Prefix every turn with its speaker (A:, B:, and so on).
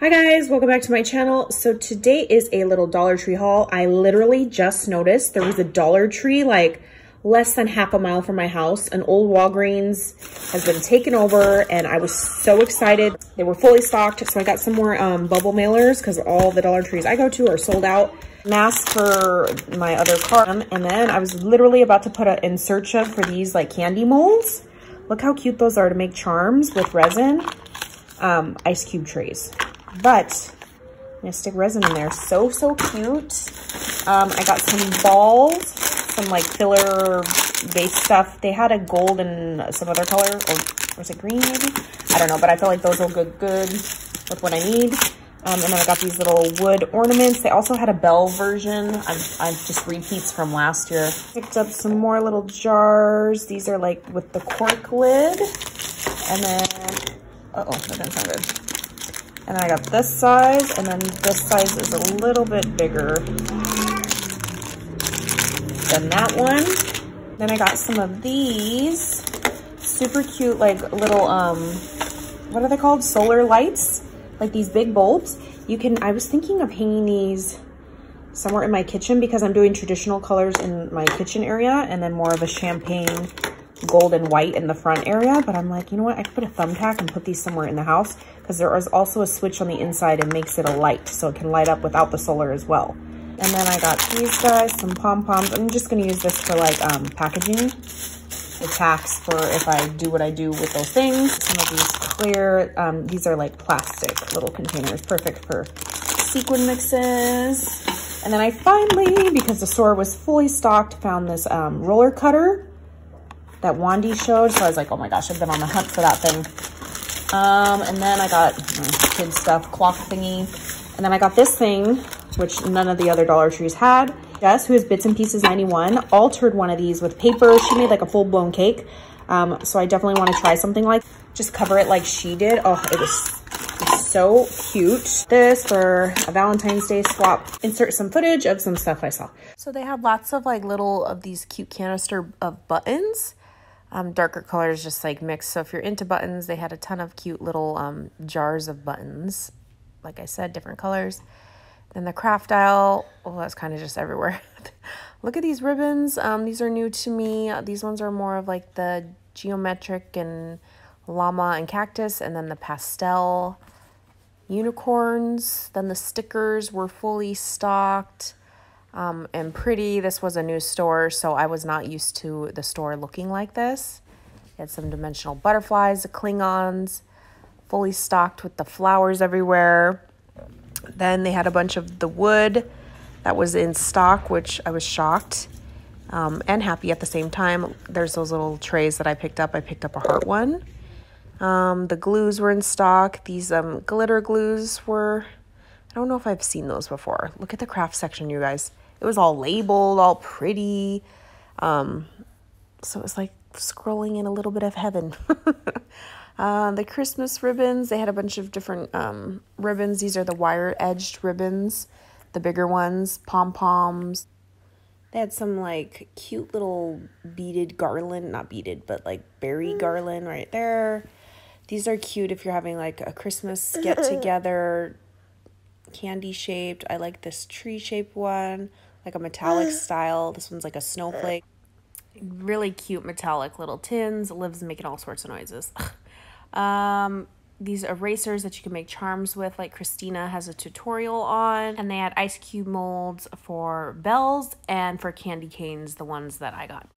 A: Hi guys, welcome back to my channel. So today is a little Dollar Tree haul. I literally just noticed there was a Dollar Tree like less than half a mile from my house. An old Walgreens has been taken over and I was so excited. They were fully stocked, so I got some more bubble mailers because all the Dollar Trees I go to are sold out. Masks for my other car, and then I was literally about to put in search of for these like candy molds. Look how cute those are to make charms with resin. Ice cube trays. But I'm gonna stick resin in there. So cute. I got some balls, some like filler base stuff. They had a gold and some other color, or was it green maybe? I don't know, but I feel like those will go good with what I need. And then I got these little wood ornaments. They also had a bell version. I'm just repeats from last year. Picked up some more little jars. These are like with the cork lid. And then, uh-oh, that doesn't sound good. And then I got this size, and then this size is a little bit bigger than that one. Then I got some of these super cute, like little, what are they called? Solar lights, like these big bulbs. I was thinking of hanging these somewhere in my kitchen because I'm doing traditional colors in my kitchen area and then more of a champagne gold and white in the front area, but I'm like, you know what, I could put a thumbtack and put these somewhere in the house because there is also a switch on the inside and makes it a light so it can light up without the solar as well. And then I got these guys, some pom-poms. I'm just going to use this for like packaging, the tacks for if I do what I do with those things. Some of these clear, these are like plastic little containers, perfect for sequin mixes. And then I finally, because the store was fully stocked, found this roller cutter that Wandy showed. So I was like, oh my gosh, I've been on the hunt for that thing. And then I got kid stuff, clock thingy. And then I got this thing, which none of the other Dollar Trees had. Jess, who is Bits and Pieces 91, altered one of these with paper. She made like a full-blown cake. So I definitely want to try something like, just cover it like she did. Oh, it was so cute. This for a Valentine's Day swap. Insert some footage of some stuff I saw. So they had lots of like little of these cute canister of buttons. Darker colors just like mixed. So if you're into buttons, they had a ton of cute little jars of buttons. Like I said, different colors. Then the craft aisle, oh, that's kind of just everywhere. Look at these ribbons. These are new to me. These ones are more of like the geometric and llama and cactus, and then the pastel unicorns. Then the stickers were fully stocked. And pretty. This was a new store, so I was not used to the store looking like this. They had some dimensional butterflies, the Klingons, fully stocked with the flowers everywhere. Then they had a bunch of the wood that was in stock, which I was shocked and happy at the same time. There's those little trays that I picked up. I picked up a heart one. The glues were in stock. These glitter glues were, I don't know if I've seen those before. Look at the craft section, you guys. It was all labeled, all pretty. So it was like scrolling in a little bit of heaven. The Christmas ribbons, they had a bunch of different ribbons. These are the wire-edged ribbons, the bigger ones, pom-poms. They had some like cute little beaded garland, not beaded, but like berry garland right there. These are cute if you're having like a Christmas get-together, candy shaped. I like this tree shaped one, like a metallic style. This one's like a snowflake. Really cute metallic little tins. Liv's making all sorts of noises. These erasers that you can make charms with, like Christina has a tutorial on. And they had ice cube molds for bells and for candy canes, the ones that I got.